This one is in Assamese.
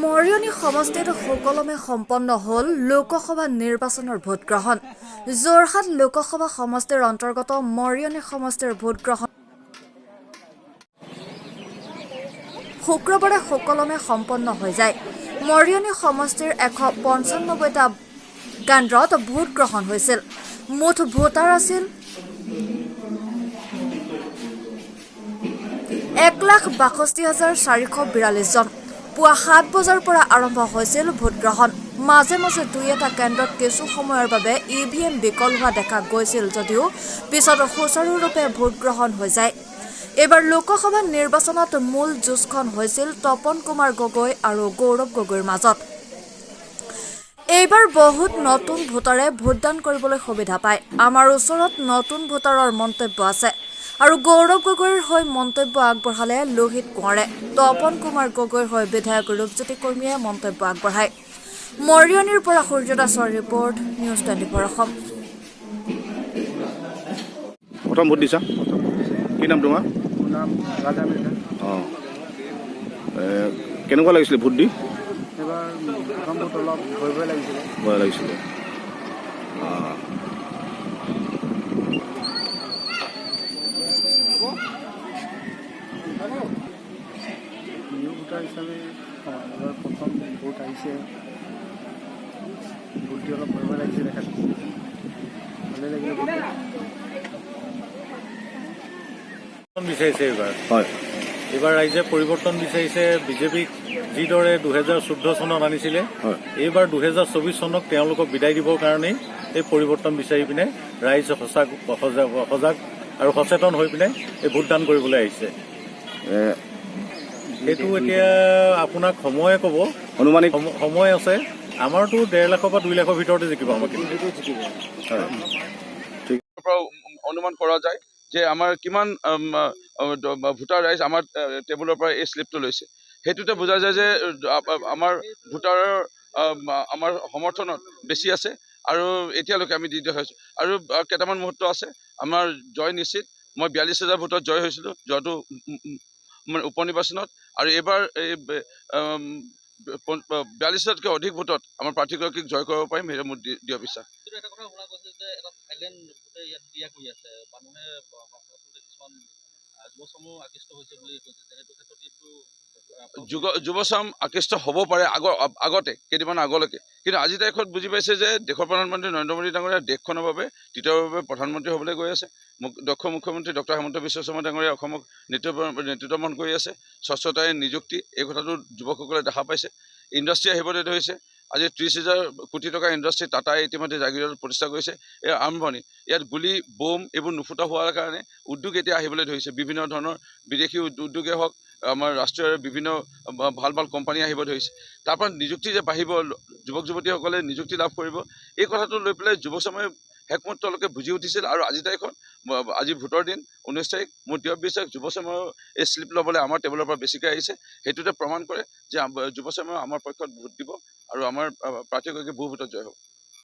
মৰিয়নি সমষ্টিত সুকলমে সম্পন্ন হ'ল লোকসভা নিৰ্বাচনৰ ভোটগ্ৰহণ। যোৰহাট লোকসভা সমষ্টিৰ অন্তৰ্গত মৰিয়নি সমষ্টিৰ ভোটগ্ৰহণ শুক্ৰবাৰে সুকলমে সম্পন্ন হৈ যায়। মৰিয়নি সমষ্টিৰ 195টা কেন্দ্ৰত ভোটগ্ৰহণ হৈছিল। মুঠ ভোটাৰ আছিল 1,62,442 জন। পুৱা 7 বজাৰ পৰা আৰম্ভ হৈছিল ভোটগ্ৰহণ। মাজে মাজে দুই এটা কেন্দ্ৰত কিছু সময়ৰ বাবে EVM বিকল হোৱা দেখা গৈছিল যদিও পিছত সুচাৰুৰূপে ভোটগ্ৰহণ হৈ যায়। এইবাৰ লোকসভা নিৰ্বাচনত মূল যুঁজখন হৈছিল তপন কুমাৰ গগৈ আৰু গৌৰৱ গগৈৰ মাজত। এইবাৰ বহুত নতুন ভোটাৰে ভোটদান কৰিবলৈ সুবিধা পায়। আমাৰ ওচৰত নতুন ভোটাৰৰ মন্তব্য আছে আৰু গৌৰৱ গগৈৰ হৈ মন্তব্য আগবঢ়ালে লোহিত কোঁৱৰে। তপন কুমাৰ গগৈৰ হৈ বিধায়ক ৰূপজ্যোতি কৰ্মীয়ে মন্তব্য আগবঢ়ায়। মৰিয়নিৰ পৰা সূৰ্য দাসৰ ৰিপৰ্ট, নিউজ 24 অসম। প্ৰথম ভোট দিছা? কি নাম তোমাৰ? নাম ৰাজা মিৰ্জা। অঁ, কেনেকুৱা লাগিছিলে ভোট দি? এইবাৰ প্ৰথম ভোট অলপ ভয় লাগিছিলে। ভয় লাগিছিলে। নিউ ভোটাৰ হিচাপে এইবাৰ প্ৰথম ভোট আহিছে, ভোট দি অলপ ভয় লাগিছে দেখাত। ভালেই লাগিলে ভোট। বিচাৰিছে এইবাৰ। হয়, এইবাৰ ৰাইজে পৰিৱৰ্তন বিচাৰিছে। বিজেপিক যিদৰে 2014 চনত আনিছিলে, হয়। এইবাৰ 2024 চনক তেওঁলোকক বিদায় দিবৰ কাৰণেই এই পৰিৱৰ্তন বিচাৰি পিনে ৰাইজ সজাগ আৰু সচেতন হৈ পিনে এই ভোটদান কৰিবলৈ আহিছে। সেইটো এতিয়া আপোনাক সময়ে ক'ব, অনুমানিক সময় আছে। আমাৰতো 1.5 লাখৰ পৰা 2 লাখৰ ভিতৰতে জিকিব আমাক। অনুমান কৰা যায় যে আমাৰ কিমান ভোটাৰ ৰাইজ আমাৰ টেবুলৰ পৰা এই শ্লিপটো লৈছে। সেইটোতে বুজা যায় যে আমাৰ ভোটাৰৰ আমাৰ সমৰ্থনত বেছি আছে আৰু এতিয়ালৈকে আমি দি দিয়া হৈছোঁ। আৰু কেইটামান মুহূৰ্ত আছে আমাৰ জয় নিশ্চিত। মই 42,000 ভোটত জয় হৈছিলোঁ যোৱাটো উপ নিৰ্বাচনত, আৰু এইবাৰ এই 42,000তকৈ অধিক ভোটত আমাৰ প্ৰাৰ্থীগৰাকীক জয় কৰিব পাৰিম, সেইটো মোৰ দৃঢ় বিশ্বাস। যুৱচাম আকৃষ্ট হ'ব পাৰে আগতে কেইদিনমান আগলৈকে, কিন্তু আজি তাৰিখত বুজি পাইছে যে দেশৰ প্ৰধানমন্ত্ৰী নৰেন্দ্ৰ মোদী ডাঙৰীয়া দেশখনৰ বাবে তৃতীয়বাৰৰ বাবে প্ৰধানমন্ত্ৰী হ'বলৈ গৈ আছে। দক্ষ মুখ্যমন্ত্ৰী ডক্টৰ হিমন্ত বিশ্ব শৰ্মা ডাঙৰীয়া অসমক নেতৃত্ব বহন কৰি আছে। স্বচ্ছতাই নিযুক্তি, এই কথাটো যুৱকসকলে দেখা পাইছে। ইণ্ডাষ্ট্ৰী আহিবলৈ ধৰিছে। আজি 30,000 কোটি টকা ইণ্ডাষ্ট্ৰী টাটাই ইতিমধ্যে জাগিৰত প্ৰতিষ্ঠা কৰিছে। এই আৰম্ভণি। ইয়াত গুলী বোম এইবোৰ নুফুটা হোৱাৰ কাৰণে উদ্যোগ এতিয়া আহিবলৈ ধৰিছে। বিভিন্ন ধৰণৰ বিদেশী উদ্যোগে হওক, আমাৰ ৰাষ্ট্ৰীয় বিভিন্ন ভাল ভাল কোম্পানী আহিব ধৰিছে। তাৰ পৰা নিযুক্তি যে বাঢ়িব, যুৱক যুৱতীসকলে নিযুক্তি লাভ কৰিব, এই কথাটো লৈ পেলাই যুৱচামে শেষমুহূৰ্তলৈকে বুজি উঠিছিল। আৰু আজি তাৰিখত, আজি ভোটৰ দিন 19 তাৰিখ, মোৰ দৃঢ় বিশ্বাস যুৱচামৰ এই শ্লিপ ল'বলৈ আমাৰ টেবুলৰ পৰা বেছিকৈ আহিছে। সেইটোতে প্ৰমাণ কৰে যে যুৱচামেও আমাৰ পক্ষত ভোট দিব আৰু আমাৰ প্ৰাৰ্থীগৰাকী বহু ভোটত জয় হ'ব।